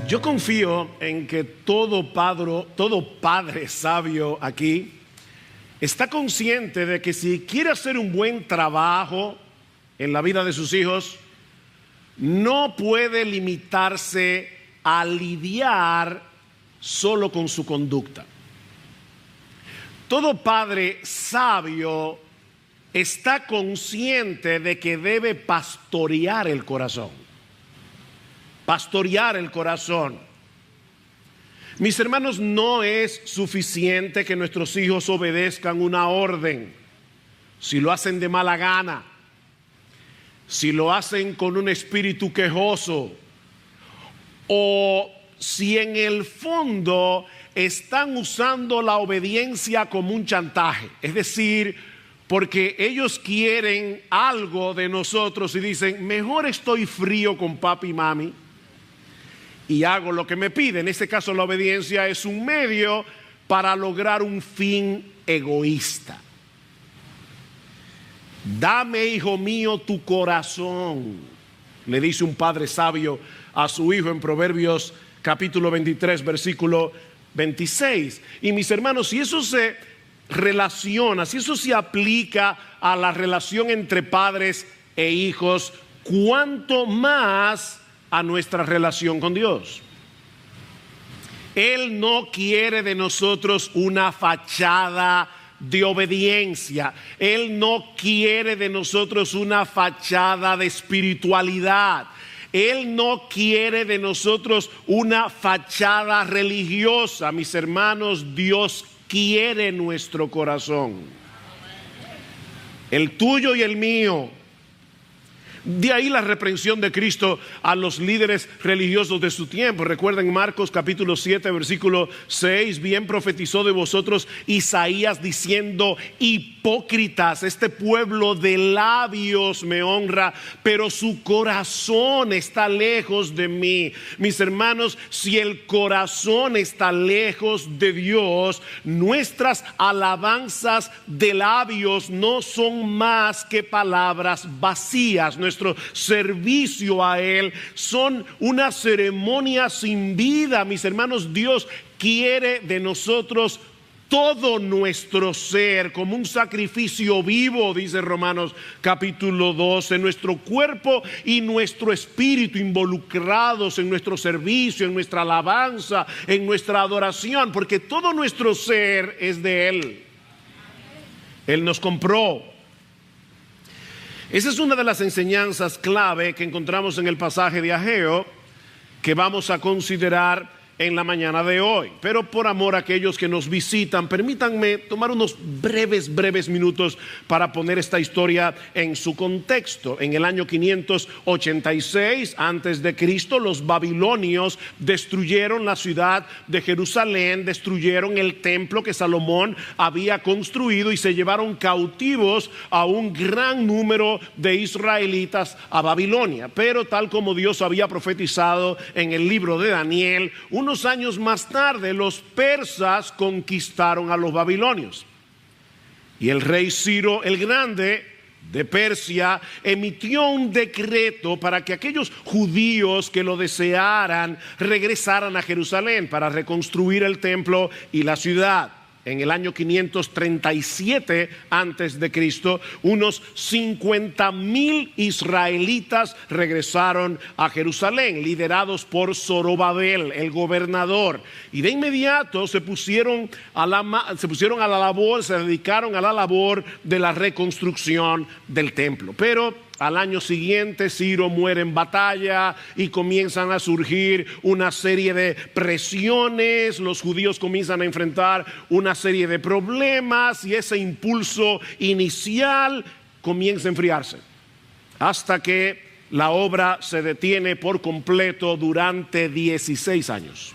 Yo confío en que todo padre sabio aquí está consciente de que si quiere hacer un buen trabajo en la vida de sus hijos, no puede limitarse a lidiar solo con su conducta. Todo padre sabio está consciente de que debe pastorear el corazón. Pastorear el corazón. Mis hermanos, no es suficiente que nuestros hijos obedezcan una orden. Si lo hacen de mala gana, si lo hacen con un espíritu quejoso, o si en el fondo están usando la obediencia como un chantaje, es decir, porque ellos quieren algo de nosotros y dicen, mejor estoy frío con papi y mami y hago lo que me piden. En este caso la obediencia es un medio para lograr un fin egoísta. Dame, hijo mío, tu corazón, le dice un padre sabio a su hijo en Proverbios capítulo 23, versículo 26. Y mis hermanos, si eso se relaciona, si eso se aplica a la relación entre padres e hijos, ¿cuánto más a nuestra relación con Dios? Él no quiere de nosotros una fachada de obediencia. Él no quiere de nosotros una fachada de espiritualidad. Él no quiere de nosotros una fachada religiosa. Mis hermanos, Dios quiere nuestro corazón, el tuyo y el mío. De ahí la reprensión de Cristo a los líderes religiosos de su tiempo. Recuerden Marcos capítulo 7 versículo 6, bien profetizó de vosotros Isaías diciendo, hipócritas, este pueblo de labios me honra, pero su corazón está lejos de mí. Mis hermanos, si el corazón está lejos de Dios, nuestras alabanzas de labios no son más que palabras vacías. Nuestro servicio a Él son una ceremonia sin vida. Mis hermanos, Dios quiere de nosotros todo nuestro ser como un sacrificio vivo, dice Romanos capítulo 12, nuestro cuerpo y nuestro espíritu involucrados en nuestro servicio, en nuestra alabanza, en nuestra adoración, porque todo nuestro ser es de Él. Él nos compró. Esa es una de las enseñanzas clave que encontramos en el pasaje de Ageo que vamos a considerar en la mañana de hoy. Pero por amor a aquellos que nos visitan, permítanme tomar unos breves minutos para poner esta historia en su contexto. En el año 586 antes de Cristo, los babilonios destruyeron la ciudad de Jerusalén, destruyeron el templo que Salomón había construido y se llevaron cautivos a un gran número de israelitas a Babilonia. Pero tal como Dios había profetizado en el libro de Daniel, unos años más tarde los persas conquistaron a los babilonios y el rey Ciro el Grande de Persia emitió un decreto para que aquellos judíos que lo desearan regresaran a Jerusalén para reconstruir el templo y la ciudad. En el año 537 antes de Cristo, unos 50,000 israelitas regresaron a Jerusalén, liderados por Zorobabel, el gobernador, y de inmediato se pusieron a la labor, se dedicaron a la labor de la reconstrucción del templo. Pero al año siguiente Ciro muere en batalla y comienzan a surgir una serie de presiones. Los judíos comienzan a enfrentar una serie de problemas y ese impulso inicial comienza a enfriarse hasta que la obra se detiene por completo durante 16 años.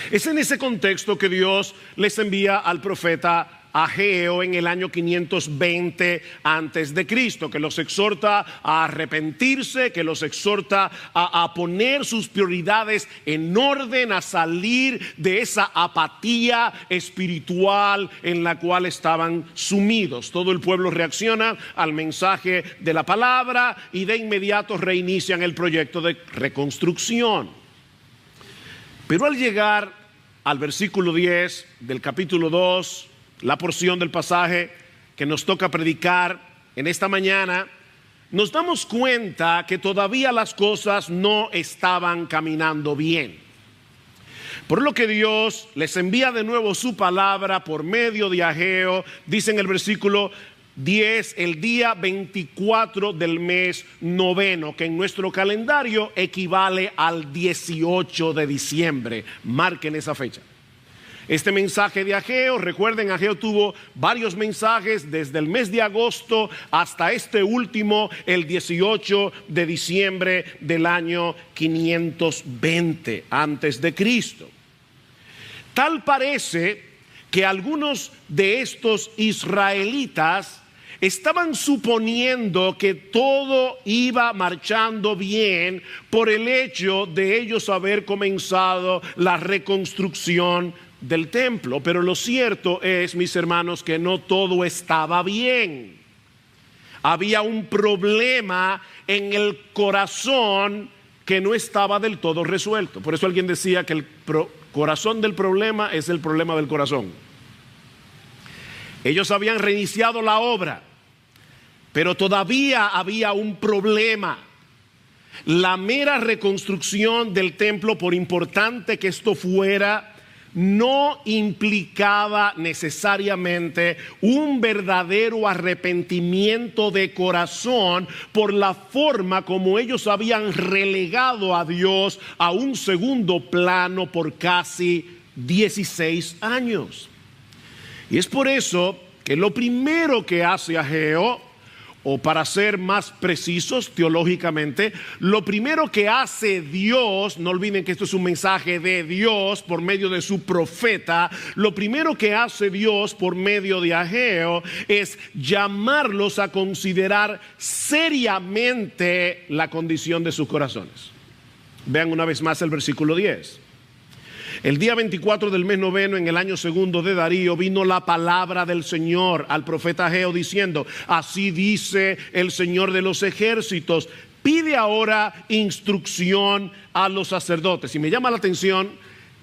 Es en ese contexto que Dios les envía al profeta Ageo en el año 520 antes de Cristo, que los exhorta a arrepentirse, que los exhorta a poner sus prioridades en orden, a salir de esa apatía espiritual en la cual estaban sumidos. Todo el pueblo reacciona al mensaje de la palabra y de inmediato reinician el proyecto de reconstrucción. Pero al llegar al versículo 10 del capítulo 2, la porción del pasaje que nos toca predicar en esta mañana, nos damos cuenta que todavía las cosas no estaban caminando bien. Por lo que Dios les envía de nuevo su palabra por medio de Ageo. Dice en el versículo 10, el día 24 del mes noveno, que en nuestro calendario equivale al 18 de diciembre. Marquen esa fecha. Este mensaje de Ageo, recuerden, Ageo tuvo varios mensajes desde el mes de agosto hasta este último, el 18 de diciembre del año 520 antes de Cristo. Tal parece que algunos de estos israelitas estaban suponiendo que todo iba marchando bien por el hecho de ellos haber comenzado la reconstrucción del templo. Pero lo cierto es, mis hermanos, que no todo estaba bien. Había un problema en el corazón que no estaba del todo resuelto. Por eso alguien decía que el corazón del problema es el problema del corazón. Ellos habían reiniciado la obra, pero todavía había un problema. La mera reconstrucción del templo, por importante que esto fuera, no implicaba necesariamente un verdadero arrepentimiento de corazón por la forma como ellos habían relegado a Dios a un segundo plano por casi 16 años. Y es por eso que lo primero que hace Ageo, o para ser más precisos teológicamente, lo primero que hace Dios, no olviden que esto es un mensaje de Dios por medio de su profeta, lo primero que hace Dios por medio de Ageo es llamarlos a considerar seriamente la condición de sus corazones. Vean una vez más el versículo 10. El día 24 del mes noveno, en el año segundo de Darío, vino la palabra del Señor al profeta Ageo diciendo: así dice el Señor de los ejércitos, pide ahora instrucción a los sacerdotes. Y me llama la atención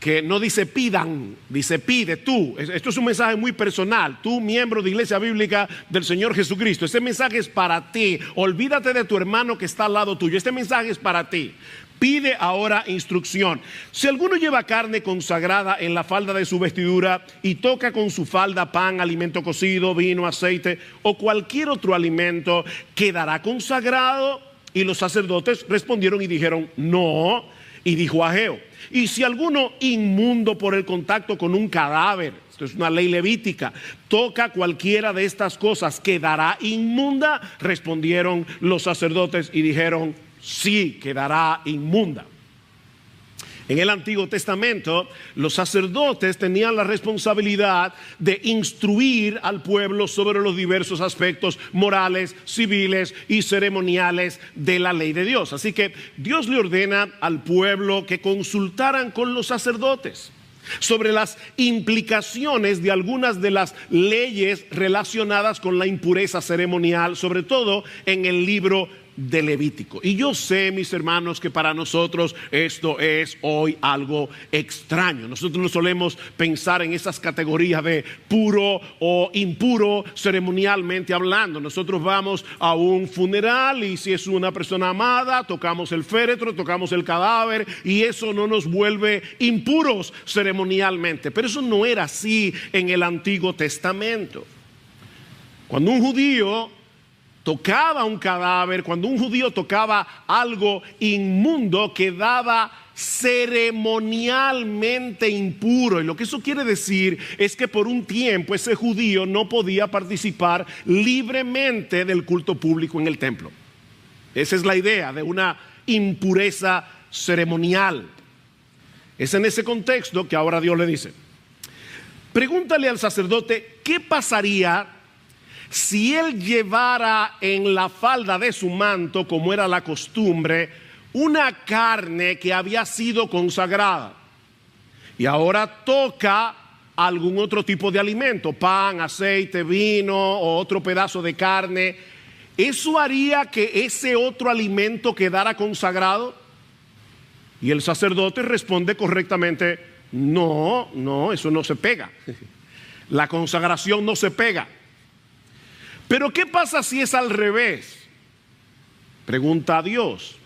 que no dice pidan, dice pide tú. Esto es un mensaje muy personal. Tú, miembro de Iglesia Bíblica del Señor Jesucristo, este mensaje es para ti. Olvídate de tu hermano que está al lado tuyo. Este mensaje es para ti. Pide ahora instrucción. Si alguno lleva carne consagrada en la falda de su vestidura y toca con su falda pan, alimento cocido, vino, aceite o cualquier otro alimento, ¿quedará consagrado? Y los sacerdotes respondieron y dijeron no. Y dijo Ageo: y si alguno inmundo por el contacto con un cadáver, esto es una ley levítica, toca cualquiera de estas cosas, ¿quedará inmunda? Respondieron los sacerdotes y dijeron sí, quedará inmunda. En el Antiguo Testamento, los sacerdotes tenían la responsabilidad de instruir al pueblo sobre los diversos aspectos morales, civiles y ceremoniales de la ley de Dios. Así que Dios le ordena al pueblo que consultaran con los sacerdotes sobre las implicaciones de algunas de las leyes relacionadas con la impureza ceremonial, sobre todo en el libro de Levítico. Y yo sé, mis hermanos, que para nosotros esto es hoy algo extraño. Nosotros no solemos pensar en esas categorías de puro o impuro ceremonialmente hablando. Nosotros vamos a un funeral y si es una persona amada, tocamos el féretro, tocamos el cadáver y eso no nos vuelve impuros ceremonialmente. Pero eso no era así en el Antiguo Testamento. Cuando un judío tocaba un cadáver, cuando un judío tocaba algo inmundo, quedaba ceremonialmente impuro. Y lo que eso quiere decir es que por un tiempo ese judío no podía participar libremente del culto público en el templo. Esa es la idea de una impureza ceremonial. Es en ese contexto que ahora Dios le dice: pregúntale al sacerdote qué pasaría si él llevara en la falda de su manto, como era la costumbre, una carne que había sido consagrada y ahora toca algún otro tipo de alimento, pan, aceite, vino o otro pedazo de carne. ¿Eso haría que ese otro alimento quedara consagrado? Y el sacerdote responde correctamente: no, eso no se pega. La consagración no se pega. Pero ¿qué pasa si es al revés? Pregunta a Dios.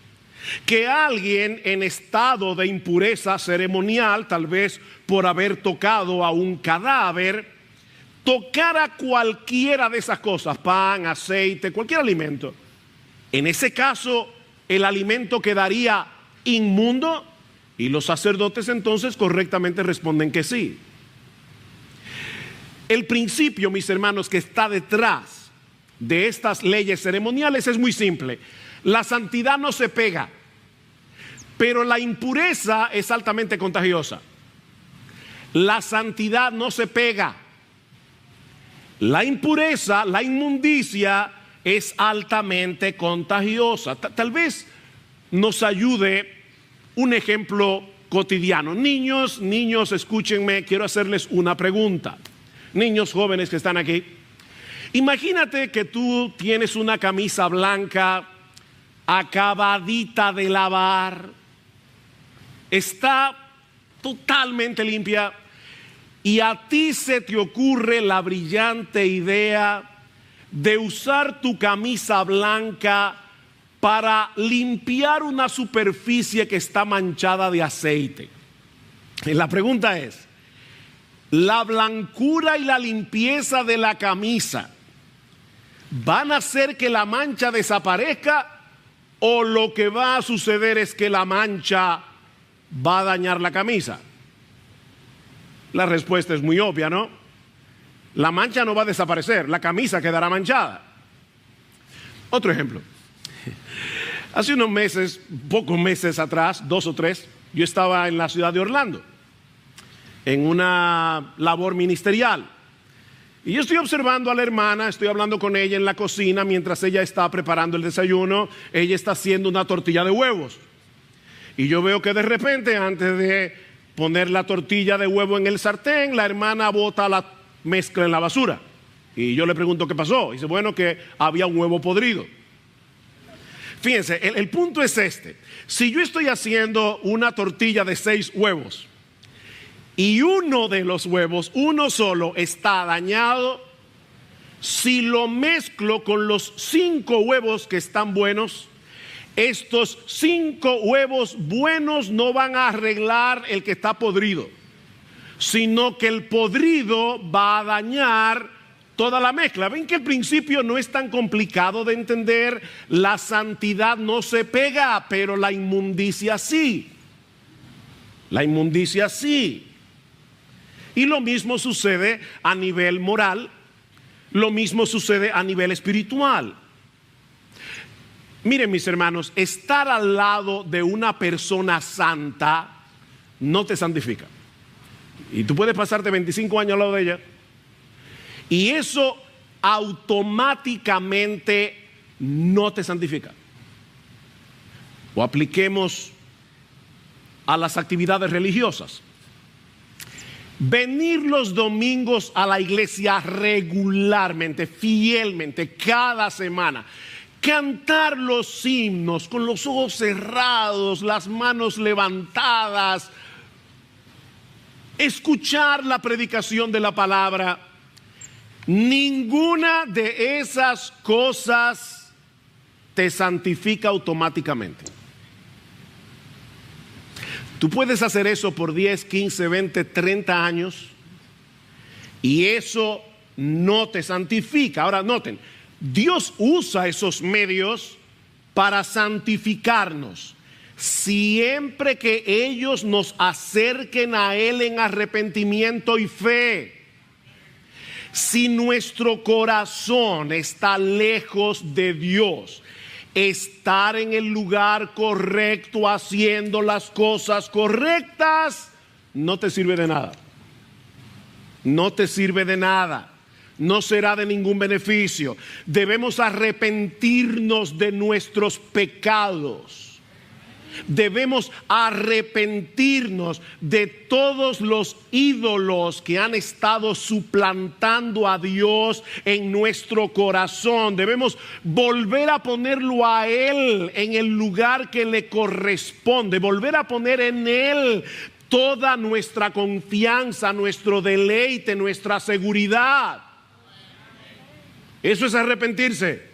Que alguien en estado de impureza ceremonial, tal vez por haber tocado a un cadáver, tocara cualquiera de esas cosas, pan, aceite, cualquier alimento. En ese caso, el alimento quedaría inmundo, y los sacerdotes entonces correctamente responden que sí. El principio, mis hermanos, que está detrás de estas leyes ceremoniales es muy simple. La santidad no se pega, pero la impureza es altamente contagiosa. La santidad no se pega. La impureza, la inmundicia es altamente contagiosa. Tal vez nos ayude un ejemplo cotidiano. Niños, escúchenme, quiero hacerles una pregunta. Niños jóvenes que están aquí. Imagínate que tú tienes una camisa blanca acabadita de lavar, está totalmente limpia, y a ti se te ocurre la brillante idea de usar tu camisa blanca para limpiar una superficie que está manchada de aceite. Y la pregunta es: ¿la blancura y la limpieza de la camisa van a hacer que la mancha desaparezca, o lo que va a suceder es que la mancha va a dañar la camisa? La respuesta es muy obvia, ¿no? La mancha no va a desaparecer, la camisa quedará manchada. Otro ejemplo. Hace unos meses, pocos meses atrás, 2 o 3, yo estaba en la ciudad de Orlando, en una labor ministerial. Y yo estoy observando a la hermana, estoy hablando con ella en la cocina mientras ella está preparando el desayuno. Ella está haciendo una tortilla de huevos. Y yo veo que de repente, antes de poner la tortilla de huevo en el sartén, la hermana bota la mezcla en la basura. Y yo le pregunto qué pasó. Y dice, bueno, que había un huevo podrido. Fíjense, el punto es este. Si yo estoy haciendo una tortilla de 6 huevos y uno de los huevos, uno solo, está dañado, si lo mezclo con los 5 huevos que están buenos, estos 5 huevos buenos no van a arreglar el que está podrido, sino que el podrido va a dañar toda la mezcla. Ven que el principio no es tan complicado de entender. La santidad no se pega, pero la inmundicia sí. La inmundicia sí. Y lo mismo sucede a nivel moral, lo mismo sucede a nivel espiritual. Miren, mis hermanos, estar al lado de una persona santa no te santifica. Y tú puedes pasarte 25 años al lado de ella, y eso automáticamente no te santifica. O apliquemos a las actividades religiosas. Venir los domingos a la iglesia regularmente, fielmente, cada semana. Cantar los himnos con los ojos cerrados, las manos levantadas. Escuchar la predicación de la palabra. Ninguna de esas cosas te santifica automáticamente. Tú puedes hacer eso por 10, 15, 20, 30 años y eso no te santifica. Ahora noten, Dios usa esos medios para santificarnos, siempre que ellos nos acerquen a Él en arrepentimiento y fe. Si nuestro corazón está lejos de Dios, estar en el lugar correcto, haciendo las cosas correctas, no te sirve de nada. No te sirve de nada. No será de ningún beneficio. Debemos arrepentirnos de nuestros pecados. Debemos arrepentirnos de todos los ídolos que han estado suplantando a Dios en nuestro corazón. Debemos volver a ponerlo a Él en el lugar que le corresponde, volver a poner en Él toda nuestra confianza, nuestro deleite, nuestra seguridad. Eso es arrepentirse.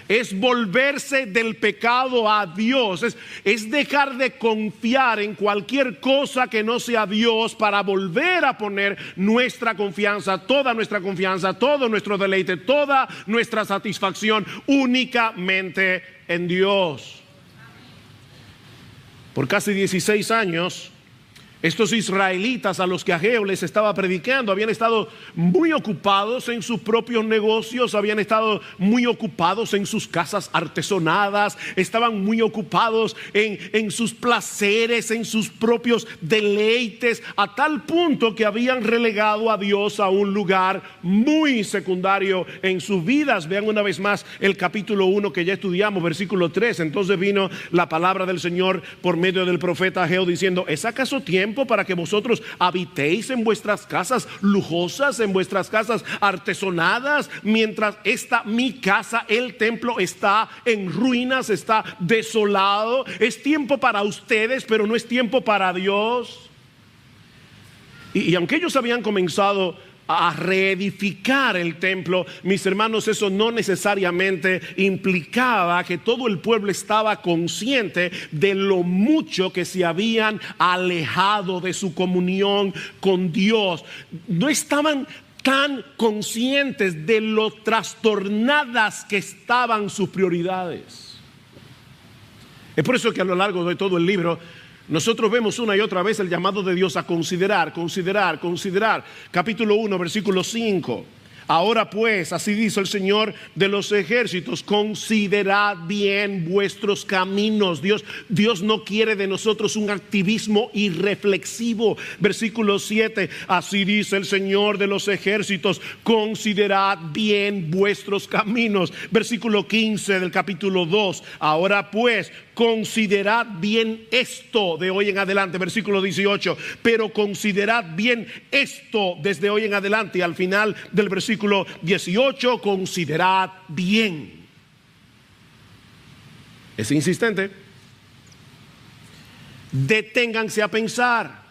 Es volverse del pecado a Dios, es dejar de confiar en cualquier cosa que no sea Dios para volver a poner nuestra confianza, todo nuestro deleite, toda nuestra satisfacción únicamente en Dios. Por casi 16 años, estos israelitas a los que Ageo les estaba predicando habían estado muy ocupados en sus propios negocios, habían estado muy ocupados en sus casas artesonadas, estaban muy ocupados en sus placeres, en sus propios deleites, a tal punto que habían relegado a Dios a un lugar muy secundario en sus vidas. Vean una vez más el capítulo 1 que ya estudiamos, versículo 3. Entonces vino la palabra del Señor por medio del profeta Ageo diciendo: ¿es acaso tiempo para que vosotros habitéis en vuestras casas lujosas, en vuestras casas artesonadas, mientras mi casa, el templo, está en ruinas, está desolado? Es tiempo para ustedes, pero no es tiempo para Dios. Y aunque ellos habían comenzado a reedificar el templo, mis hermanos, eso no necesariamente implicaba que todo el pueblo estaba consciente de lo mucho que se habían alejado de su comunión con Dios. No estaban tan conscientes de lo trastornadas que estaban sus prioridades. Es por eso que a lo largo de todo el libro nosotros vemos una y otra vez el llamado de Dios a considerar. Capítulo 1, versículo 5. Ahora pues, así dice el Señor de los ejércitos: considerad bien vuestros caminos. Dios no quiere de nosotros un activismo irreflexivo. Versículo 7, así dice el Señor de los ejércitos: considerad bien vuestros caminos. Versículo 15 del capítulo 2, ahora pues, considerad bien esto de hoy en adelante. Versículo 18, pero considerad bien esto desde hoy en adelante. Y al final del versículo 18, considerad bien. Es insistente. Deténganse a pensar.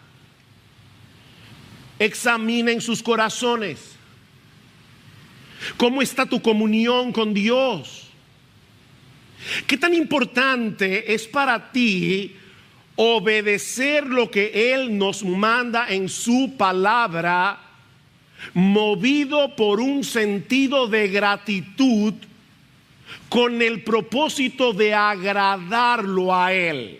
Examinen sus corazones. ¿Cómo está tu comunión con Dios? ¿Qué tan importante es para ti obedecer lo que Él nos manda en su palabra, movido por un sentido de gratitud, con el propósito de agradarlo a Él?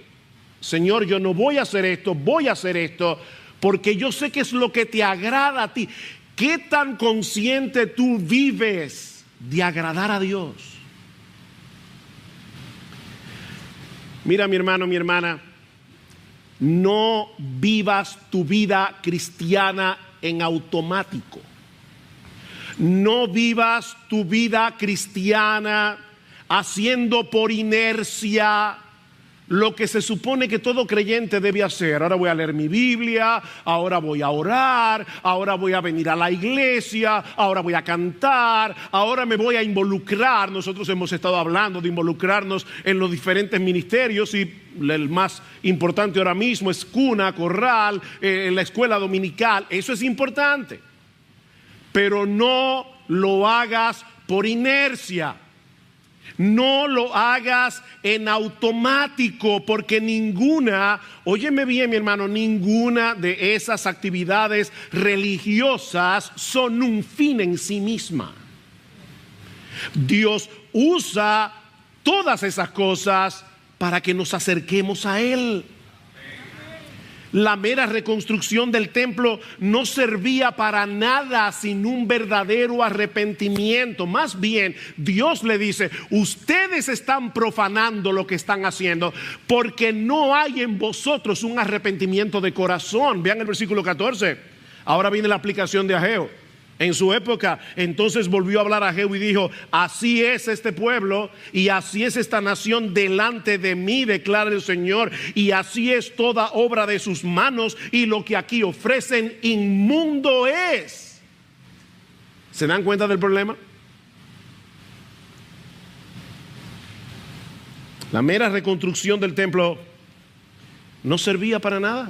Señor, yo no voy a hacer esto, voy a hacer esto porque yo sé que es lo que te agrada a ti. ¿Qué tan consciente tú vives de agradar a Dios? Mira, mi hermano, mi hermana, no vivas tu vida cristiana en automático. No vivas tu vida cristiana haciendo por inercia lo que se supone que todo creyente debe hacer. Ahora voy a leer mi Biblia, ahora voy a orar, ahora voy a venir a la iglesia, ahora voy a cantar, ahora me voy a involucrar. Nosotros hemos estado hablando de involucrarnos en los diferentes ministerios, y el más importante ahora mismo es cuna, corral, la escuela dominical. Eso es importante, pero no lo hagas por inercia. No lo hagas en automático, porque óyeme bien, mi hermano, ninguna de esas actividades religiosas son un fin en sí misma. Dios usa todas esas cosas para que nos acerquemos a Él. La mera reconstrucción del templo no servía para nada sin un verdadero arrepentimiento. Más bien, Dios le dice: ustedes están profanando lo que están haciendo porque no hay en vosotros un arrepentimiento de corazón. Vean el versículo 14. Ahora viene la aplicación de Ageo. en su época. Entonces volvió a hablar a Jehú y dijo: así es este pueblo y así es esta nación delante de mí, declara el Señor, y así es toda obra de sus manos, y lo que aquí ofrecen inmundo es. ¿Se dan cuenta del problema? La mera reconstrucción del templo no servía para nada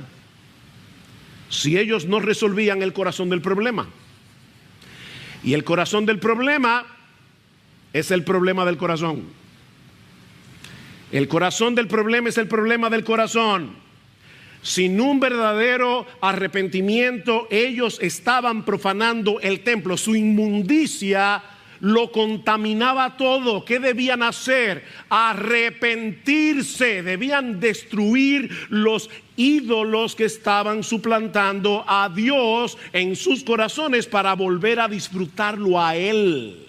si ellos no resolvían el corazón del problema. Y el corazón del problema es el problema del corazón. El corazón del problema es el problema del corazón. Sin un verdadero arrepentimiento, ellos estaban profanando el templo. Su inmundicia lo contaminaba todo. ¿Qué debían hacer? Arrepentirse. Debían destruir los ídolos que estaban suplantando a Dios en sus corazones para volver a disfrutarlo a Él.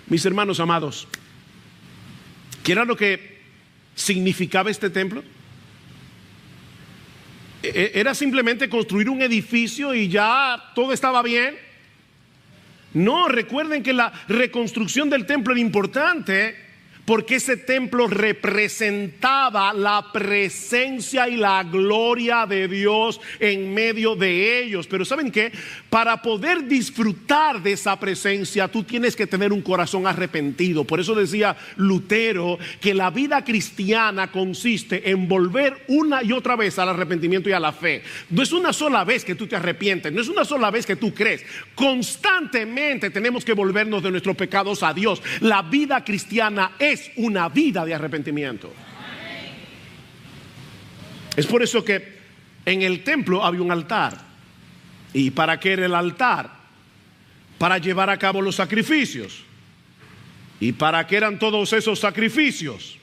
Mis hermanos amados, ¿qué era lo que significaba este templo? ¿Era simplemente construir un edificio y ya todo estaba bien? No, recuerden que la reconstrucción del templo era importante porque ese templo representaba la presencia y la gloria de Dios en medio de ellos. Pero ¿saben qué? Para poder disfrutar de esa presencia, tú tienes que tener un corazón arrepentido. Por eso decía Lutero que la vida cristiana consiste en volver una y otra vez al arrepentimiento y a la fe. No es una sola vez que tú te arrepientes, no es una sola vez que tú crees. Constantemente tenemos que volvernos de nuestros pecados a Dios. La vida cristiana es una vida de arrepentimiento. Es por eso que en el templo había un altar. ¿Y para qué era el altar? Para llevar a cabo los sacrificios. ¿Y para qué eran todos esos sacrificios?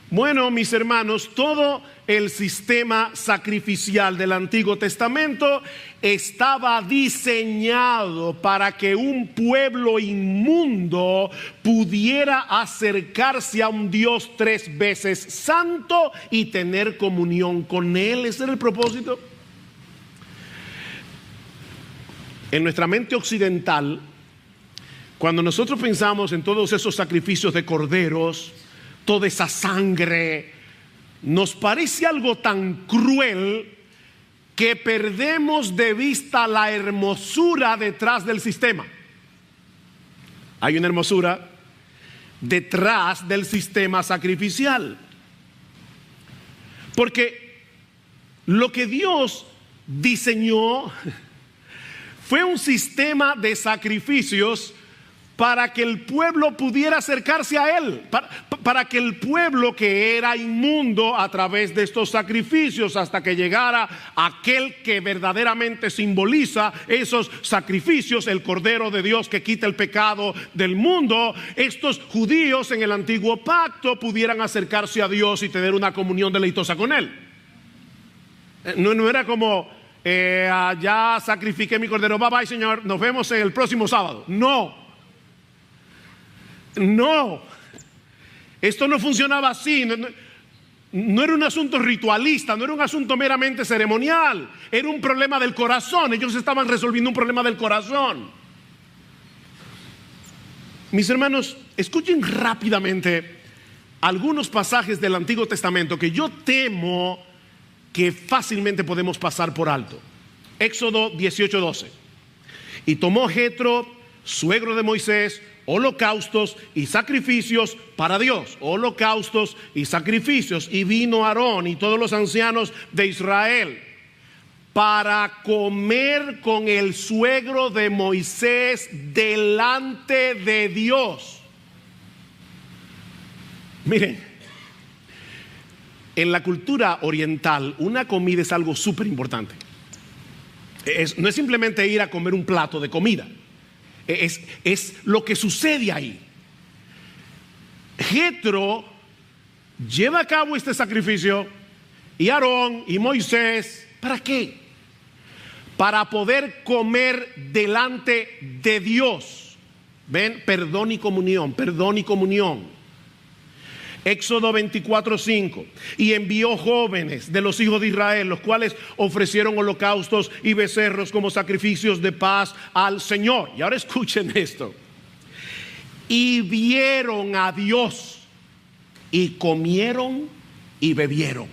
Bueno, mis hermanos, todo el sistema sacrificial del Antiguo Testamento estaba diseñado para que un pueblo inmundo pudiera acercarse a un Dios 3 veces santo y tener comunión con Él. Ese era el propósito. En nuestra mente occidental, cuando nosotros pensamos en todos esos sacrificios de corderos, toda esa sangre, nos parece algo tan cruel que perdemos de vista la hermosura detrás del sistema. Hay una hermosura detrás del sistema sacrificial, porque lo que Dios diseñó fue un sistema de sacrificios para que el pueblo pudiera acercarse a Él, para que el pueblo que era inmundo, a través de estos sacrificios, hasta que llegara aquel que verdaderamente simboliza esos sacrificios, el Cordero de Dios que quita el pecado del mundo, estos judíos en el antiguo pacto pudieran acercarse a Dios y tener una comunión deleitosa con Él. No era como ya sacrifiqué mi cordero, bye bye Señor, nos vemos el próximo sábado. No, esto no funcionaba así. No era un asunto ritualista, no era un asunto meramente ceremonial, era un problema del corazón. Ellos estaban resolviendo un problema del corazón. Mis hermanos, escuchen rápidamente algunos pasajes del Antiguo Testamento que yo temo que fácilmente podemos pasar por alto. Éxodo 18:12. Y tomó Jetro, suegro de Moisés, holocaustos y sacrificios para Dios, holocaustos y sacrificios, y vino Aarón y todos los ancianos de Israel para comer con el suegro de Moisés delante de Dios. Miren, en la cultura oriental una comida es algo súper importante. No es simplemente ir a comer un plato de comida. Es lo que sucede ahí. Jetro lleva a cabo este sacrificio, y Aarón y Moisés, ¿para qué? Para poder comer delante de Dios. ¿Ven? Perdón y comunión, perdón y comunión. Éxodo 24:5. Y envió jóvenes de los hijos de Israel, los cuales ofrecieron holocaustos y becerros como sacrificios de paz al Señor. Y ahora escuchen esto. Y vieron a Dios y comieron y bebieron.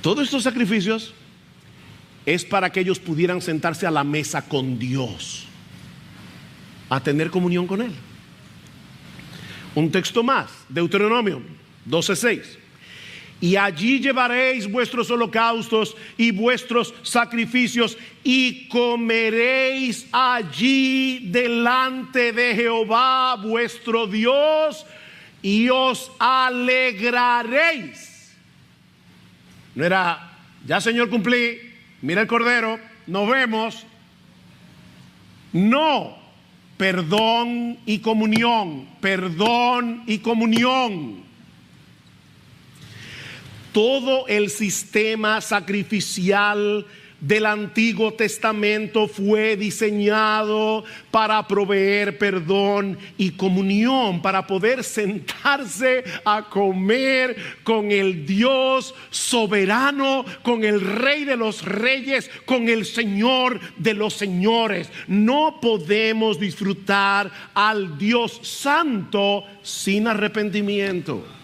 Todos estos sacrificios es para que ellos pudieran sentarse a la mesa con Dios, a tener comunión con Él. Un texto más, Deuteronomio 12:6. Y allí llevaréis vuestros holocaustos y vuestros sacrificios y comeréis allí delante de Jehová vuestro Dios y os alegraréis. No era, ya Señor cumplí, mira el cordero, nos vemos. No, perdón y comunión, perdón y comunión. Todo el sistema sacrificial del Antiguo Testamento fue diseñado para proveer perdón y comunión, para poder sentarse a comer con el Dios soberano, con el Rey de los Reyes, con el Señor de los Señores. No podemos disfrutar al Dios Santo sin arrepentimiento.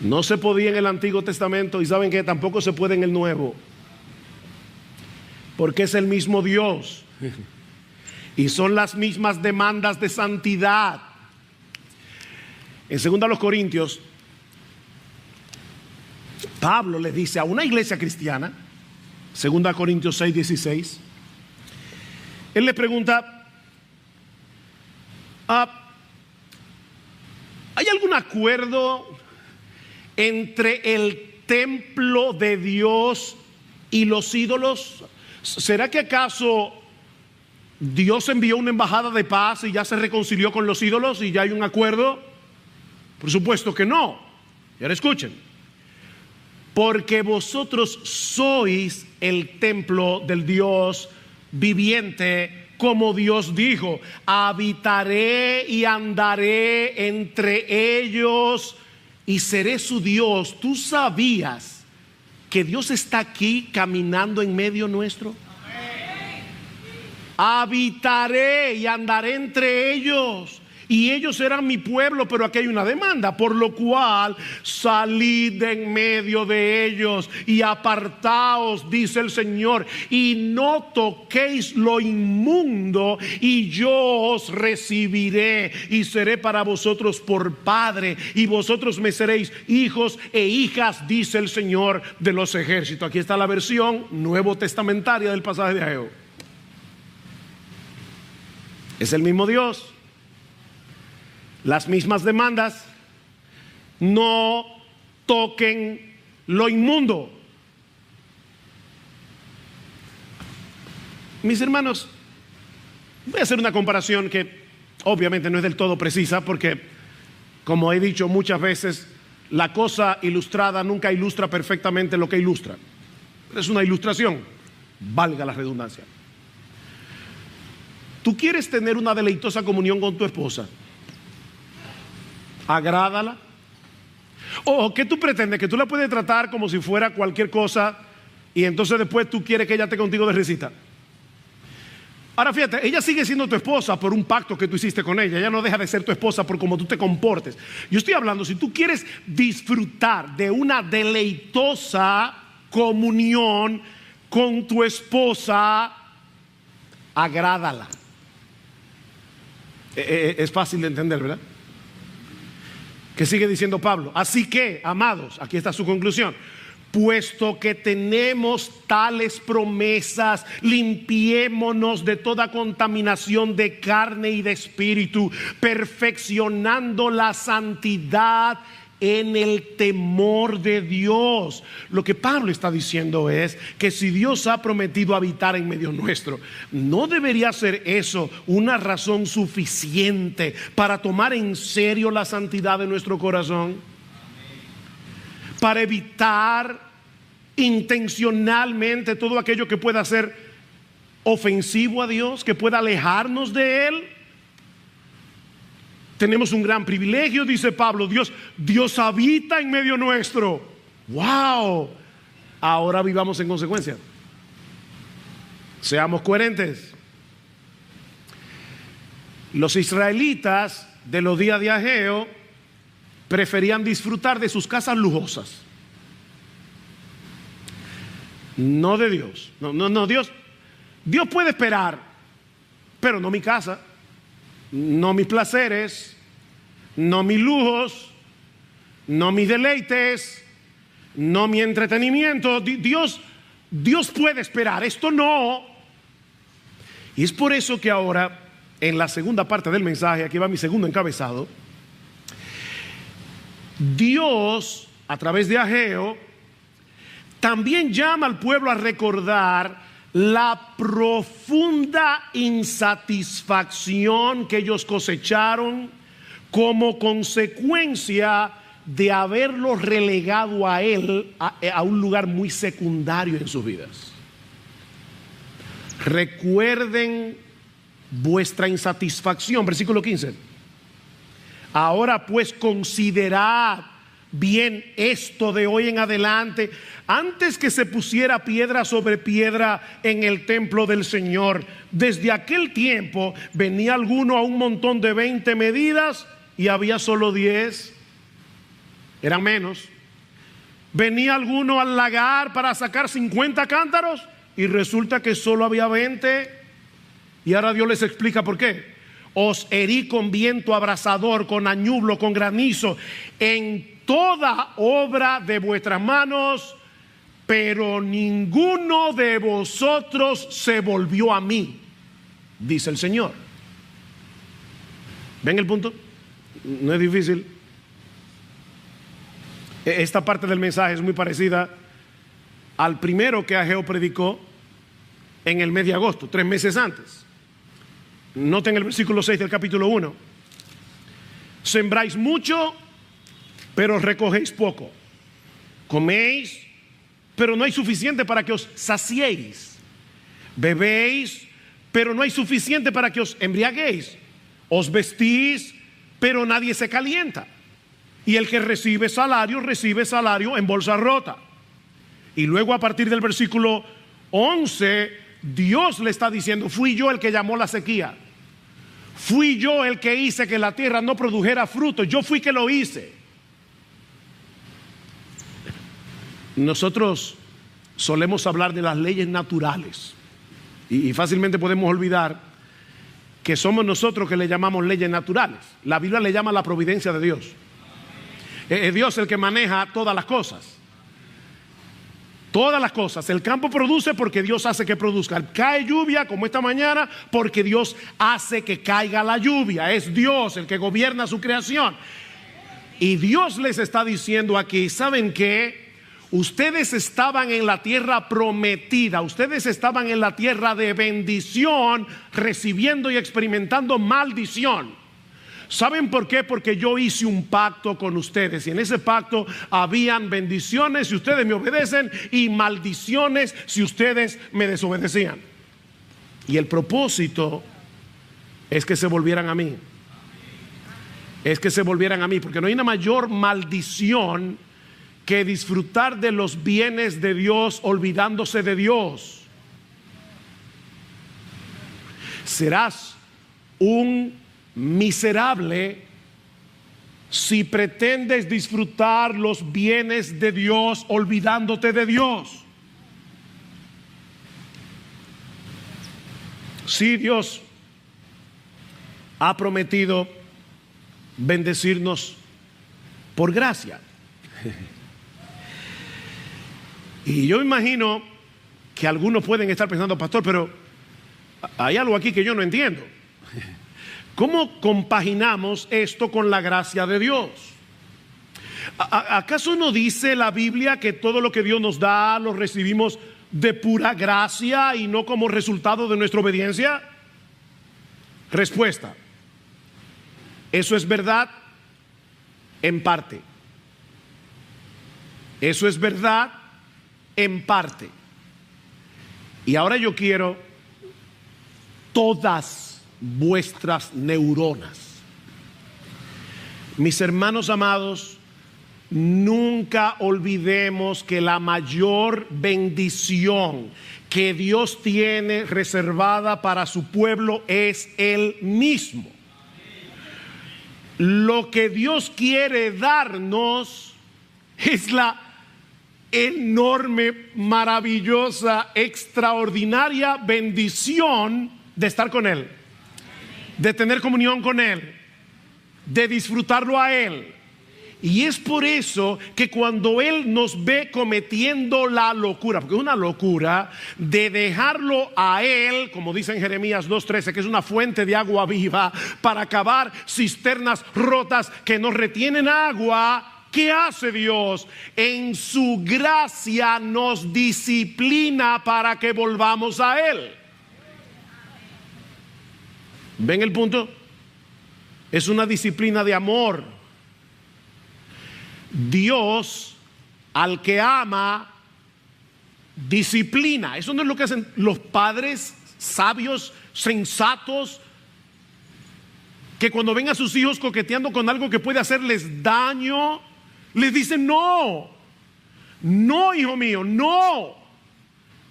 No se podía en el Antiguo Testamento y saben que tampoco se puede en el Nuevo, porque es el mismo Dios y son las mismas demandas de santidad. En 2 Corintios, Pablo le dice a una iglesia cristiana, 2 Corintios 6:16, él le pregunta: ¿hay algún acuerdo entre el templo de Dios y los ídolos? ¿Será que acaso Dios envió una embajada de paz y ya se reconcilió con los ídolos y ya hay un acuerdo? Por supuesto que no. Y ahora escuchen: porque vosotros sois el templo del Dios viviente, como Dios dijo: habitaré y andaré entre ellos y seré su Dios. ¿Tú sabías que Dios está aquí caminando en medio nuestro? Habitaré y andaré entre ellos, y ellos serán mi pueblo. Pero aquí hay una demanda: por lo cual salid de en medio de ellos y apartaos, dice el Señor, y no toquéis lo inmundo, y yo os recibiré y seré para vosotros por padre, y vosotros me seréis hijos e hijas, dice el Señor de los ejércitos. Aquí está la versión nuevo testamentaria del pasaje de Ageo. Es el mismo Dios, las mismas demandas. No toquen lo inmundo. Mis hermanos, voy a hacer una comparación que obviamente no es del todo precisa, porque, como he dicho muchas veces, la cosa ilustrada nunca ilustra perfectamente lo que ilustra. Es una ilustración, valga la redundancia. Tú quieres tener una deleitosa comunión con tu esposa, agrádala. ¿O qué tú pretendes? Que tú la puedes tratar como si fuera cualquier cosa y entonces después tú quieres que ella esté contigo de risita. Ahora fíjate, ella sigue siendo tu esposa por un pacto que tú hiciste con ella. Ella no deja de ser tu esposa por cómo tú te comportes. Yo estoy hablando, si tú quieres disfrutar de una deleitosa comunión con tu esposa, agrádala. Es fácil de entender, ¿verdad? ¿Qué sigue diciendo Pablo? Así que, amados, aquí está su conclusión: puesto que tenemos tales promesas, limpiémonos de toda contaminación de carne y de espíritu, perfeccionando la santidad en el temor de Dios. Lo que Pablo está diciendo es que si Dios ha prometido habitar en medio nuestro, ¿no debería ser eso una razón suficiente para tomar en serio la santidad de nuestro corazón? Para evitar intencionalmente todo aquello que pueda ser ofensivo a Dios, que pueda alejarnos de Él. Tenemos un gran privilegio, dice Pablo. Dios habita en medio nuestro. ¡Wow! Ahora vivamos en consecuencia. Seamos coherentes. Los israelitas de los días de Ageo preferían disfrutar de sus casas lujosas, no de Dios. No, Dios puede esperar, pero no mi casa, no mis placeres, no mis lujos, no mis deleites, no mi entretenimiento. Dios puede esperar, esto no. Y es por eso que ahora, en la segunda parte del mensaje, aquí va mi segundo encabezado, Dios, a través de Ageo, también llama al pueblo a recordar la profunda insatisfacción que ellos cosecharon como consecuencia de haberlo relegado a él a un lugar muy secundario en sus vidas. Recuerden vuestra insatisfacción, versículo 15. Ahora pues considerad bien esto de hoy en adelante, antes que se pusiera piedra sobre piedra en el templo del Señor. Desde aquel tiempo venía alguno a un montón de 20 medidas y había solo 10, eran menos. Venía alguno al lagar para sacar 50 cántaros y resulta que solo había 20. Y ahora Dios les explica por qué. Os herí con viento abrasador, con añublo, con granizo, en toda obra de vuestras manos, pero ninguno de vosotros se volvió a mí, dice el Señor. ¿Ven el punto? No es difícil. Esta parte del mensaje es muy parecida al primero que Ageo predicó en el mes de agosto, 3 meses antes. Noten el versículo 6 del capítulo 1. Sembráis mucho, pero recogéis poco. Coméis, pero no hay suficiente para que os saciéis. Bebéis, pero no hay suficiente para que os embriaguéis. Os vestís, pero nadie se calienta. Y el que recibe salario en bolsa rota. Y luego a partir del versículo 11, Dios le está diciendo: fui yo el que llamó la sequía. Fui yo el que hice que la tierra no produjera fruto. Yo fui que lo hice. Nosotros solemos hablar de las leyes naturales y fácilmente podemos olvidar que somos nosotros que le llamamos leyes naturales. La Biblia le llama la providencia de Dios. Es Dios el que maneja todas las cosas. Todas las cosas. El campo produce porque Dios hace que produzca. Cae lluvia como esta mañana porque Dios hace que caiga la lluvia. Es Dios el que gobierna su creación. Y Dios les está diciendo aquí: ¿saben qué? Ustedes estaban en la tierra prometida, ustedes estaban en la tierra de bendición, recibiendo y experimentando maldición. ¿Saben por qué? Porque yo hice un pacto con ustedes y en ese pacto habían bendiciones si ustedes me obedecen y maldiciones si ustedes me desobedecían. Y el propósito es que se volvieran a mí. Es que se volvieran a mí, porque no hay una mayor maldición que disfrutar de los bienes de Dios olvidándose de Dios. Serás un miserable si pretendes disfrutar los bienes de Dios olvidándote de Dios. Sí, Dios ha prometido bendecirnos por gracia. Y yo imagino que algunos pueden estar pensando: pastor, pero hay algo aquí que yo no entiendo. ¿Cómo compaginamos esto con la gracia de Dios? ¿Acaso no dice la Biblia que todo lo que Dios nos da lo recibimos de pura gracia y no como resultado de nuestra obediencia? Respuesta: eso es verdad en parte. Eso es verdad en parte. Y ahora yo quiero todas vuestras neuronas. Mis hermanos amados, nunca olvidemos que la mayor bendición que Dios tiene reservada para su pueblo es Él mismo. Lo que Dios quiere darnos es la enorme, maravillosa, extraordinaria bendición de estar con Él, de tener comunión con Él, de disfrutarlo a Él. Y es por eso que cuando Él nos ve cometiendo la locura, porque es una locura, de dejarlo a Él, como dice en Jeremías 2:13, que es una fuente de agua viva, para acabar cisternas rotas que no retienen agua, ¿qué hace Dios? En su gracia nos disciplina para que volvamos a Él. ¿Ven el punto? Es una disciplina de amor. Dios al que ama disciplina. Eso no es lo que hacen los padres sabios, sensatos, que cuando ven a sus hijos coqueteando con algo que puede hacerles daño, les dicen no, no, hijo mío, no.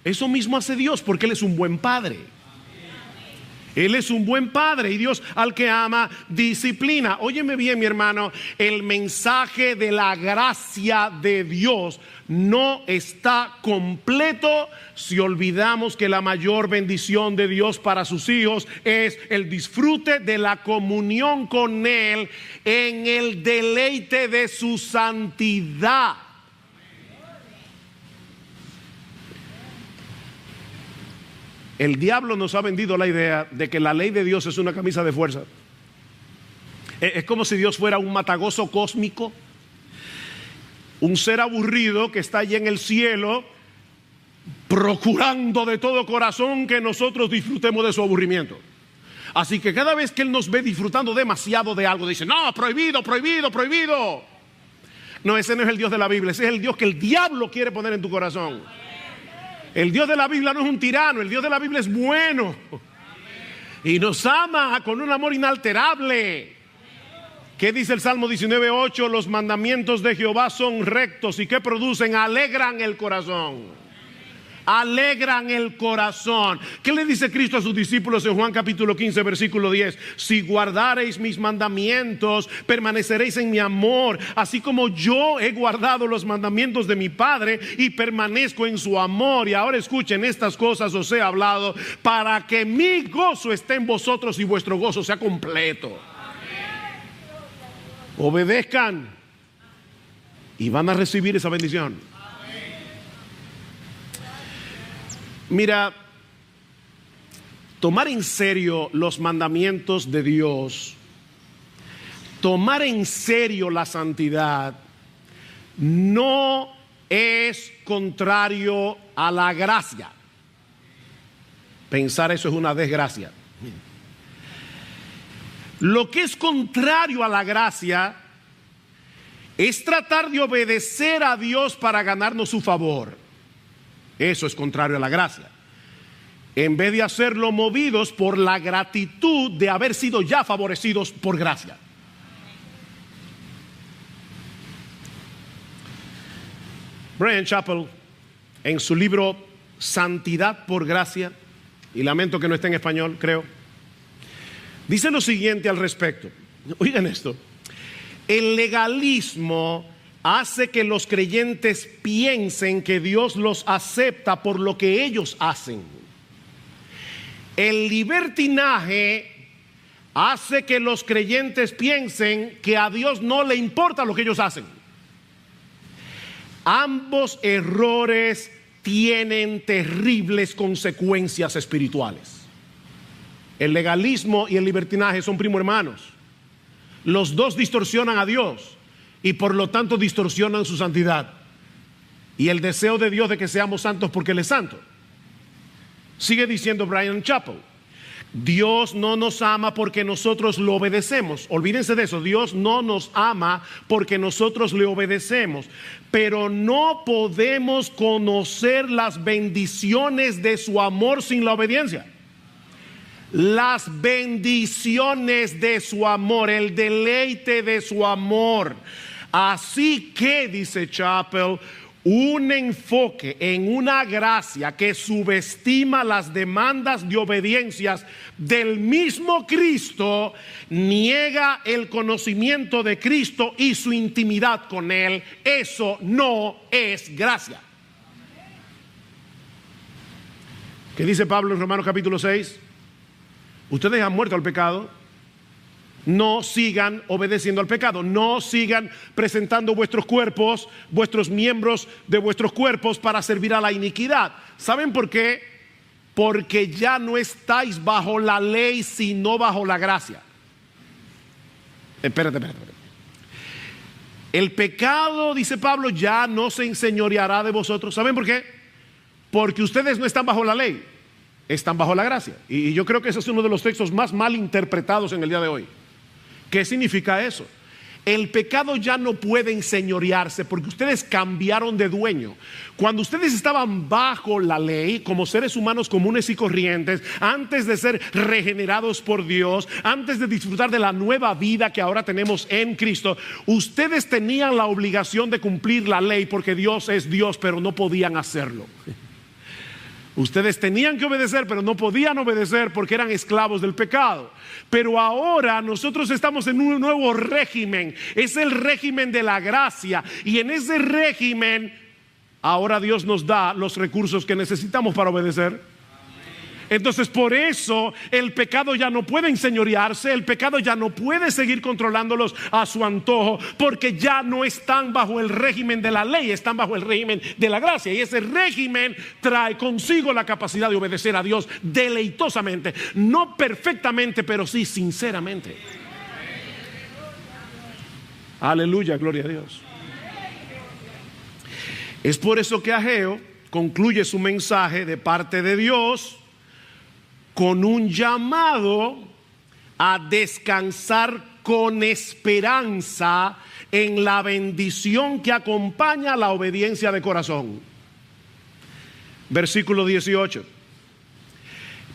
Eso mismo hace Dios, porque Él es un buen padre. Él es un buen padre, y Dios al que ama disciplina. Óyeme bien, mi hermano, el mensaje de la gracia de Dios no está completo si olvidamos que la mayor bendición de Dios para sus hijos es el disfrute de la comunión con Él en el deleite de su santidad. El diablo nos ha vendido la idea de que la ley de Dios es una camisa de fuerza. Es como si Dios fuera un matagozo cósmico, un ser aburrido que está allí en el cielo, procurando de todo corazón que nosotros disfrutemos de su aburrimiento. Así que cada vez que Él nos ve disfrutando demasiado de algo, dice, no, prohibido, prohibido, prohibido. No, ese no es el Dios de la Biblia, ese es el Dios que el diablo quiere poner en tu corazón. El Dios de la Biblia no es un tirano, el Dios de la Biblia es bueno y nos ama con un amor inalterable. ¿Qué dice el Salmo 19:8? Los mandamientos de Jehová son rectos y ¿qué producen? Alegran el corazón. Alegran el corazón. ¿Qué le dice Cristo a sus discípulos en Juan capítulo 15 versículo 10? Si guardareis mis mandamientos, permaneceréis en mi amor, así como yo he guardado los mandamientos de mi Padre y permanezco en su amor. Y ahora escuchen, estas cosas os he hablado para que mi gozo esté en vosotros y vuestro gozo sea completo. Obedezcan y van a recibir esa bendición. Mira, tomar en serio los mandamientos de Dios, tomar en serio la santidad, no es contrario a la gracia. Pensar eso es una desgracia. Lo que es contrario a la gracia es tratar de obedecer a Dios para ganarnos su favor. Eso es contrario a la gracia. En vez de hacerlo movidos por la gratitud de haber sido ya favorecidos por gracia. Bryan Chapell, en su libro Santidad por Gracia, y lamento que no esté en español, creo, dice lo siguiente al respecto. Oigan esto: el legalismo hace que los creyentes piensen que Dios los acepta por lo que ellos hacen. El libertinaje hace que los creyentes piensen que a Dios no le importa lo que ellos hacen. Ambos errores tienen terribles consecuencias espirituales. El legalismo y el libertinaje son primo hermanos. Los dos distorsionan a Dios y por lo tanto distorsionan su santidad y el deseo de Dios de que seamos santos porque Él es santo. Sigue diciendo Bryan Chapell: Dios no nos ama porque nosotros lo obedecemos. Olvídense de eso. Dios no nos ama porque nosotros le obedecemos, pero no podemos conocer las bendiciones de su amor sin la obediencia. las bendiciones de su amor, el deleite de su amor. Así que, dice Chappell, un enfoque en una gracia que subestima las demandas de obediencias del mismo Cristo niega el conocimiento de Cristo y su intimidad con Él. Eso no es gracia. ¿Qué dice Pablo en Romanos capítulo 6? Ustedes han muerto al pecado. No sigan obedeciendo al pecado. No sigan presentando vuestros cuerpos, vuestros miembros de vuestros cuerpos para servir a la iniquidad. ¿Saben por qué? Porque ya no estáis bajo la ley, sino bajo la gracia. Espérate. El pecado, dice Pablo, ya no se enseñoreará de vosotros. ¿Saben por qué? Porque ustedes no están bajo la ley, están bajo la gracia. Y yo creo que ese es uno de los textos más mal interpretados en el día de hoy. ¿Qué significa eso? El pecado ya no puede enseñorearse porque ustedes cambiaron de dueño. Cuando ustedes estaban bajo la ley, como seres humanos comunes y corrientes, antes de ser regenerados por Dios, antes de disfrutar de la nueva vida que ahora tenemos en Cristo, ustedes tenían la obligación de cumplir la ley porque Dios es Dios, pero no podían hacerlo. Ustedes tenían que obedecer, pero no podían obedecer porque eran esclavos del pecado. Pero ahora nosotros estamos en un nuevo régimen. Es el régimen de la gracia. Y en ese régimen, ahora Dios nos da los recursos que necesitamos para obedecer. Entonces, por eso el pecado ya no puede enseñorearse, el pecado ya no puede seguir controlándolos a su antojo, porque ya no están bajo el régimen de la ley, están bajo el régimen de la gracia. Y ese régimen trae consigo la capacidad de obedecer a Dios deleitosamente, no perfectamente, pero sí sinceramente. Aleluya, gloria a Dios. Es por eso que Ageo concluye su mensaje de parte de Dios con un llamado a descansar con esperanza en la bendición que acompaña la obediencia de corazón. Versículo 18.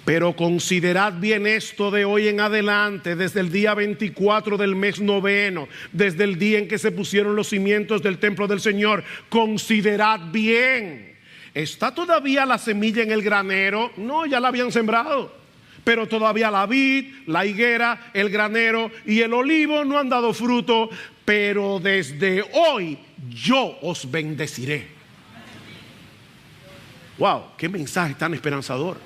Pero considerad bien esto de hoy en adelante, desde el día 24 del mes noveno, desde el día en que se pusieron los cimientos del templo del Señor. Considerad bien. ¿Está todavía la semilla en el granero? No, ya la habían sembrado. Pero todavía la vid, la higuera, el granero y el olivo no han dado fruto. Pero desde hoy yo os bendeciré. Wow, qué mensaje tan esperanzador.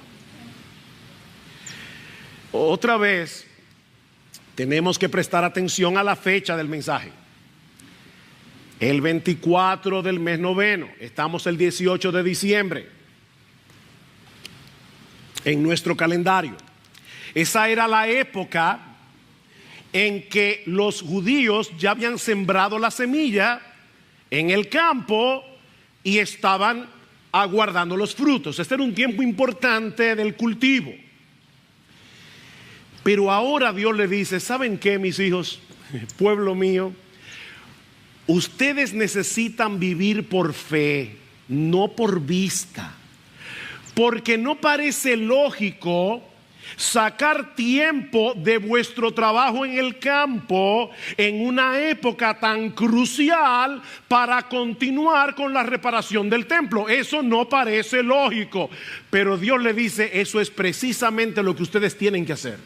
Otra vez tenemos que prestar atención a la fecha del mensaje. El 24 del mes noveno, estamos el 18 de diciembre en nuestro calendario. Esa era la época en que los judíos ya habían sembrado la semilla en el campo y estaban aguardando los frutos. Este era un tiempo importante del cultivo. Pero ahora Dios le dice: ¿saben qué, mis hijos, pueblo mío? Ustedes necesitan vivir por fe, no por vista. Porque no parece lógico sacar tiempo de vuestro trabajo en el campo en una época tan crucial para continuar con la reparación del templo. Eso no parece lógico. Pero Dios le dice: eso es precisamente lo que ustedes tienen que hacer.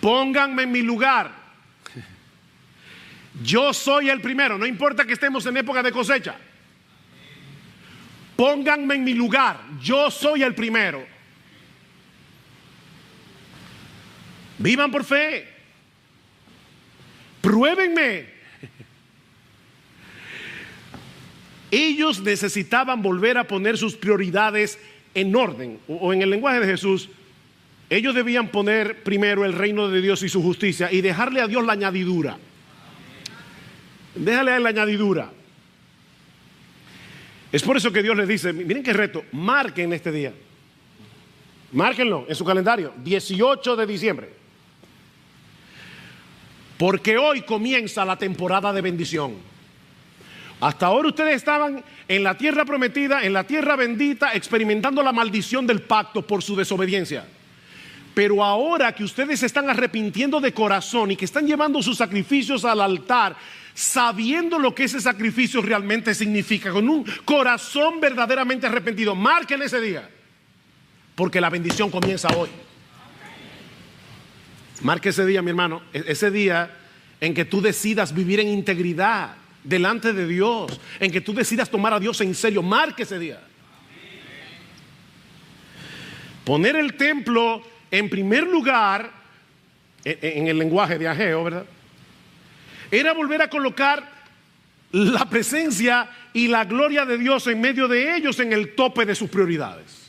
Pónganme en mi lugar. Yo soy el primero, no importa que estemos en época de cosecha. Pónganme en mi lugar, yo soy el primero. Vivan por fe. Pruébenme. Ellos necesitaban volver a poner sus prioridades en orden, o en el lenguaje de Jesús, ellos debían poner primero el reino de Dios y su justicia y dejarle a Dios la añadidura. Déjale a él la añadidura. Es por eso que Dios les dice: miren qué reto, marquen este día. Márquenlo en su calendario, 18 de diciembre. Porque hoy comienza la temporada de bendición. Hasta ahora ustedes estaban en la tierra prometida, en la tierra bendita, experimentando la maldición del pacto por su desobediencia. Pero ahora que ustedes se están arrepintiendo de corazón y que están llevando sus sacrificios al altar, sabiendo lo que ese sacrificio realmente significa, con un corazón verdaderamente arrepentido, marquen ese día, porque la bendición comienza hoy. Marque ese día, mi hermano, ese día en que tú decidas vivir en integridad delante de Dios, en que tú decidas tomar a Dios en serio. Marque ese día. Poner el templo en primer lugar, en el lenguaje de Ageo, ¿verdad?, era volver a colocar la presencia y la gloria de Dios en medio de ellos, en el tope de sus prioridades.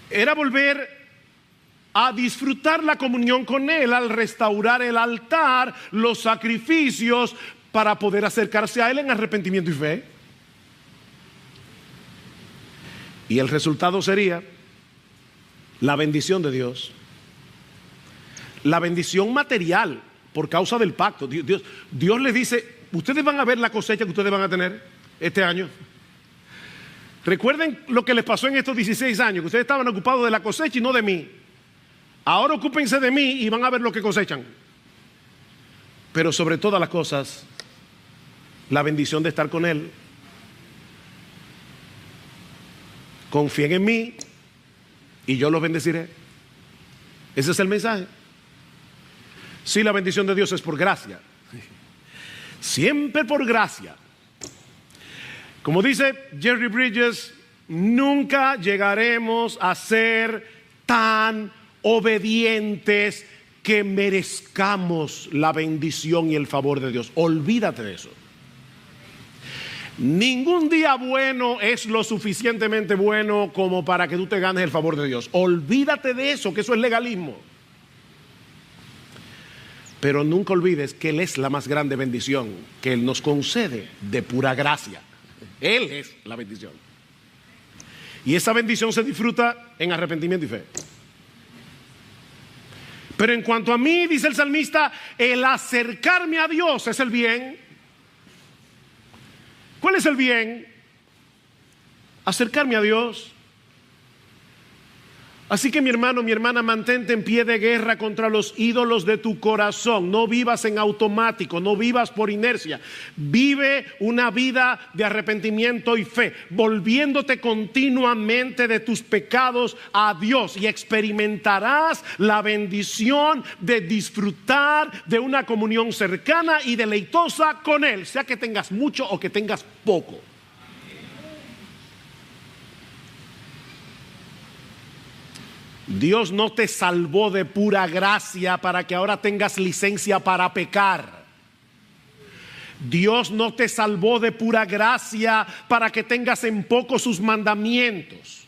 Era volver a disfrutar la comunión con Él al restaurar el altar, los sacrificios, para poder acercarse a Él en arrepentimiento y fe. Y el resultado sería la bendición de Dios, la bendición material por causa del pacto. Dios les dice: ustedes van a ver la cosecha que ustedes van a tener este año. Recuerden lo que les pasó en estos 16 años, que ustedes estaban ocupados de la cosecha y no de mí. Ahora ocúpense de mí y van a ver lo que cosechan. Pero sobre todas las cosas, la bendición de estar con Él. Confíen en mí y yo los bendeciré. Ese es el mensaje. Sí, la bendición de Dios es por gracia. Siempre por gracia. Como dice Jerry Bridges, nunca llegaremos a ser tan obedientes que merezcamos la bendición y el favor de Dios. Olvídate de eso. Ningún día bueno es lo suficientemente bueno como para que tú te ganes el favor de Dios. Olvídate de eso, que eso es legalismo. Pero nunca olvides que Él es la más grande bendición que Él nos concede de pura gracia. Él es la bendición. Y esa bendición se disfruta en arrepentimiento y fe. Pero en cuanto a mí, dice el salmista, el acercarme a Dios es el bien. ¿Cuál es el bien? Acercarme a Dios. Así que mi hermano, mi hermana, mantente en pie de guerra contra los ídolos de tu corazón. No vivas en automático, no vivas por inercia. Vive una vida de arrepentimiento y fe, volviéndote continuamente de tus pecados a Dios, y experimentarás la bendición de disfrutar de una comunión cercana y deleitosa con Él, sea que tengas mucho o que tengas poco. Dios no te salvó de pura gracia para que ahora tengas licencia para pecar. Dios no te salvó de pura gracia para que tengas en poco sus mandamientos.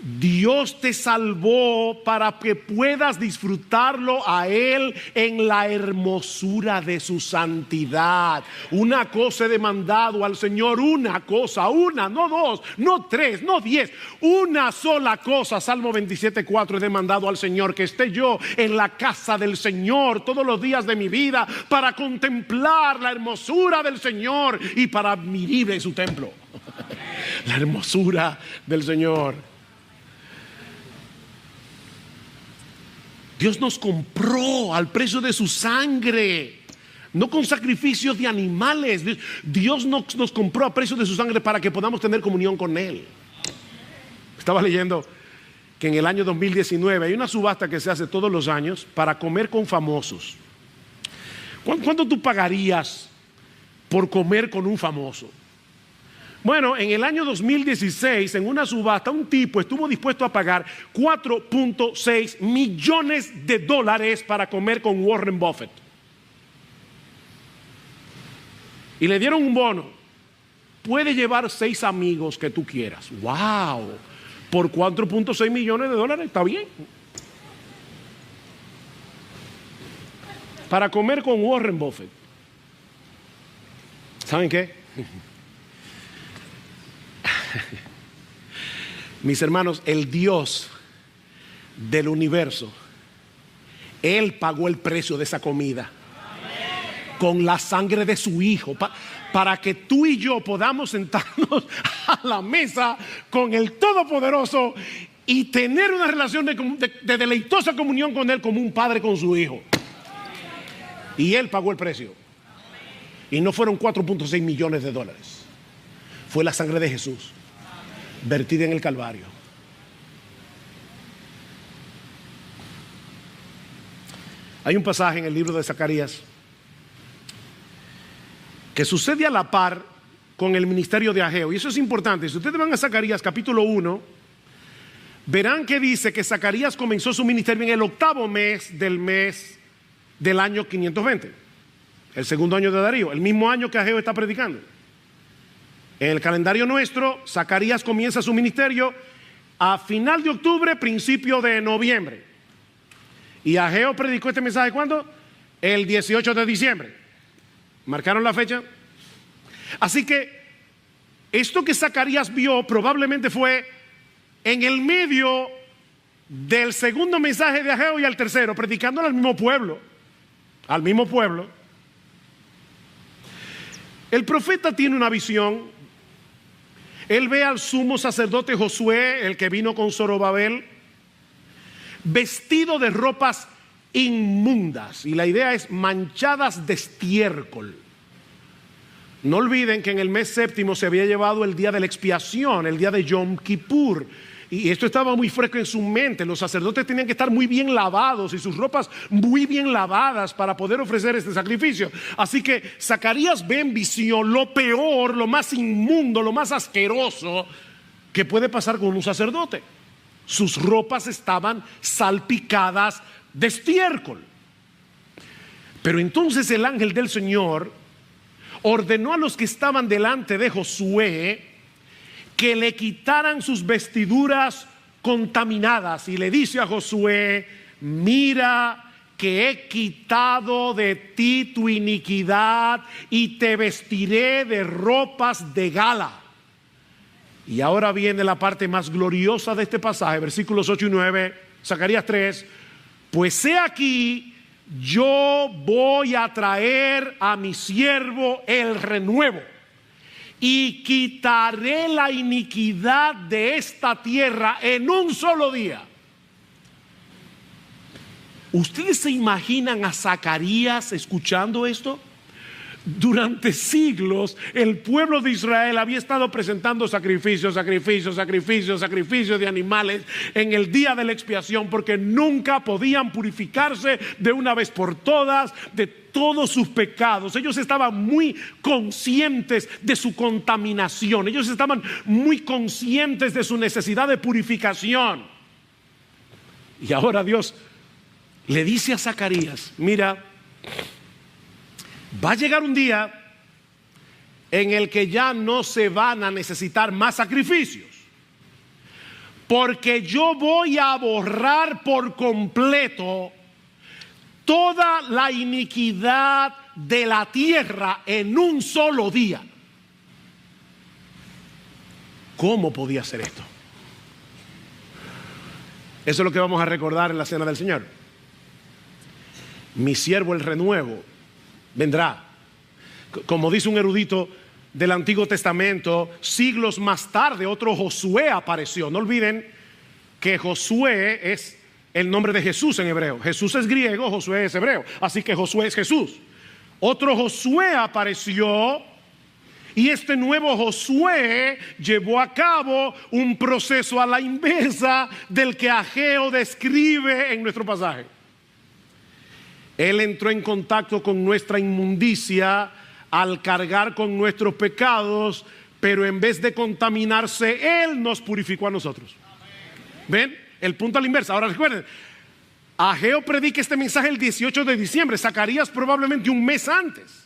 Dios te salvó para que puedas disfrutarlo a Él en la hermosura de su santidad. Una cosa he demandado al Señor, una cosa, una, no dos, no tres, no 10, una sola cosa. Salmo 27:4, he demandado al Señor que esté yo en la casa del Señor todos los días de mi vida para contemplar la hermosura del Señor y para admirar en su templo. La hermosura del Señor. Dios nos compró al precio de su sangre, no con sacrificios de animales. Dios nos compró a precio de su sangre para que podamos tener comunión con Él. Estaba leyendo que en el año 2019 hay una subasta que se hace todos los años para comer con famosos. ¿Cuánto tú pagarías por comer con un famoso? Bueno, en el año 2016, en una subasta, un tipo estuvo dispuesto a pagar $4.6 millones para comer con Warren Buffett. Y le dieron un bono. Puede llevar 6 amigos que tú quieras. ¡Wow! Por $4.6 millones, está bien. Para comer con Warren Buffett. ¿Saben qué? Mis hermanos, el Dios del universo, Él pagó el precio de esa comida. con la sangre de su Hijo, para que tú y yo podamos sentarnos a la mesa con el Todopoderoso y tener una relación de deleitosa comunión con Él, como un padre con su hijo. Y Él pagó el precio. Y no fueron 4.6 millones de dólares. Fue la sangre de Jesús vertida en el Calvario. Hay un pasaje en el libro de Zacarías que sucede a la par con el ministerio de Ageo. Y eso es importante. Si ustedes van a Zacarías capítulo 1, verán que dice que Zacarías comenzó su ministerio en el 8º mes del año 520. El segundo año de Darío, el mismo año que Ageo está predicando. En el calendario nuestro, Zacarías comienza su ministerio a final de octubre, principio de noviembre. Y Ageo predicó este mensaje ¿cuándo? El 18 de diciembre. ¿Marcaron la fecha? Así que esto que Zacarías vio probablemente fue en el medio del segundo mensaje de Ageo y al tercero, predicando al mismo pueblo. Al mismo pueblo. El profeta tiene una visión. Él ve al sumo sacerdote Josué, el que vino con Zorobabel, vestido de ropas inmundas, y la idea es manchadas de estiércol. No olviden que en el mes séptimo se había llevado el día de la expiación, el día de Yom Kippur, y esto estaba muy fresco en su mente. Los sacerdotes tenían que estar muy bien lavados y sus ropas muy bien lavadas para poder ofrecer este sacrificio. Así que Zacarías ve en visión lo peor, lo más inmundo, lo más asqueroso que puede pasar con un sacerdote. Sus ropas estaban salpicadas de estiércol. Pero entonces el ángel del Señor ordenó a los que estaban delante de Josué que le quitaran sus vestiduras contaminadas, y le dice a Josué: mira que he quitado de ti tu iniquidad y te vestiré de ropas de gala. Y ahora viene la parte más gloriosa de este pasaje, versículos 8 y 9, Zacarías 3. Pues he aquí, yo voy a traer a mi siervo el renuevo, y quitaré la iniquidad de esta tierra en un solo día. ¿Ustedes se imaginan a Zacarías escuchando esto? Durante siglos el pueblo de Israel había estado presentando sacrificios de animales en el día de la expiación, porque nunca podían purificarse de una vez por todas de todos sus pecados. Ellos estaban muy conscientes de su contaminación, ellos estaban muy conscientes de su necesidad de purificación. Y ahora Dios le dice a Zacarías: mira, va a llegar un día en el que ya no se van a necesitar más sacrificios, porque yo voy a borrar por completo toda la iniquidad de la tierra en un solo día. ¿Cómo podía ser esto? Eso es lo que vamos a recordar en la cena del Señor. Mi siervo el renuevo vendrá. Como dice un erudito del Antiguo Testamento, siglos más tarde otro Josué apareció. No olviden que Josué es el nombre de Jesús en hebreo. Jesús es griego, Josué es hebreo. Así que Josué es Jesús. Otro Josué apareció, y este nuevo Josué llevó a cabo un proceso a la inversa del que Ageo describe en nuestro pasaje. Él entró en contacto con nuestra inmundicia al cargar con nuestros pecados, pero en vez de contaminarse, Él nos purificó a nosotros. ¿Ven? El punto a la inversa. Ahora recuerden, Ageo predica este mensaje el 18 de diciembre, Zacarías probablemente un mes antes.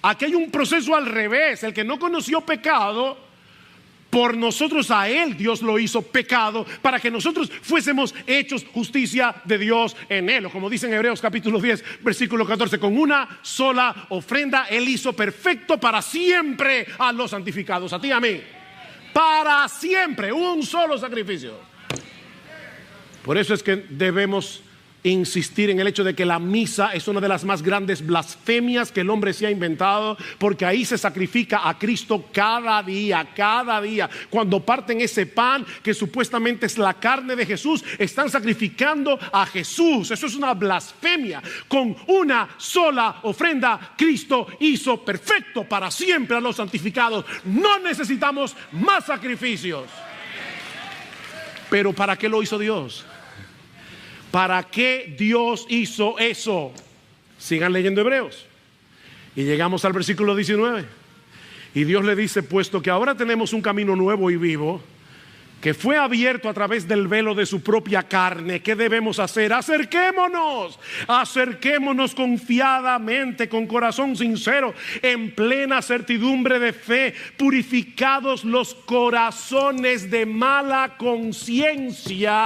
Aquí hay un proceso al revés. El que no conoció pecado, por nosotros a él Dios lo hizo pecado, para que nosotros fuésemos hechos justicia de Dios en él. O como dice en Hebreos capítulo 10 versículo 14, con una sola ofrenda él hizo perfecto para siempre a los santificados, a ti y a mí. Para siempre, un solo sacrificio. Por eso es que debemos insistir en el hecho de que la misa es una de las más grandes blasfemias que el hombre se ha inventado, porque ahí se sacrifica a Cristo cada día, cada día. Cuando parten ese pan que supuestamente es la carne de Jesús, están sacrificando a Jesús. Eso es una blasfemia. Con una sola ofrenda, Cristo hizo perfecto para siempre a los santificados. No necesitamos más sacrificios. Pero ¿para qué lo hizo Dios? ¿Para qué Dios hizo eso? Sigan leyendo Hebreos. Y llegamos al versículo 19. Y Dios le dice: puesto que ahora tenemos un camino nuevo y vivo, que fue abierto a través del velo de su propia carne, ¿qué debemos hacer? Acerquémonos confiadamente, con corazón sincero, en plena certidumbre de fe, purificados los corazones de mala conciencia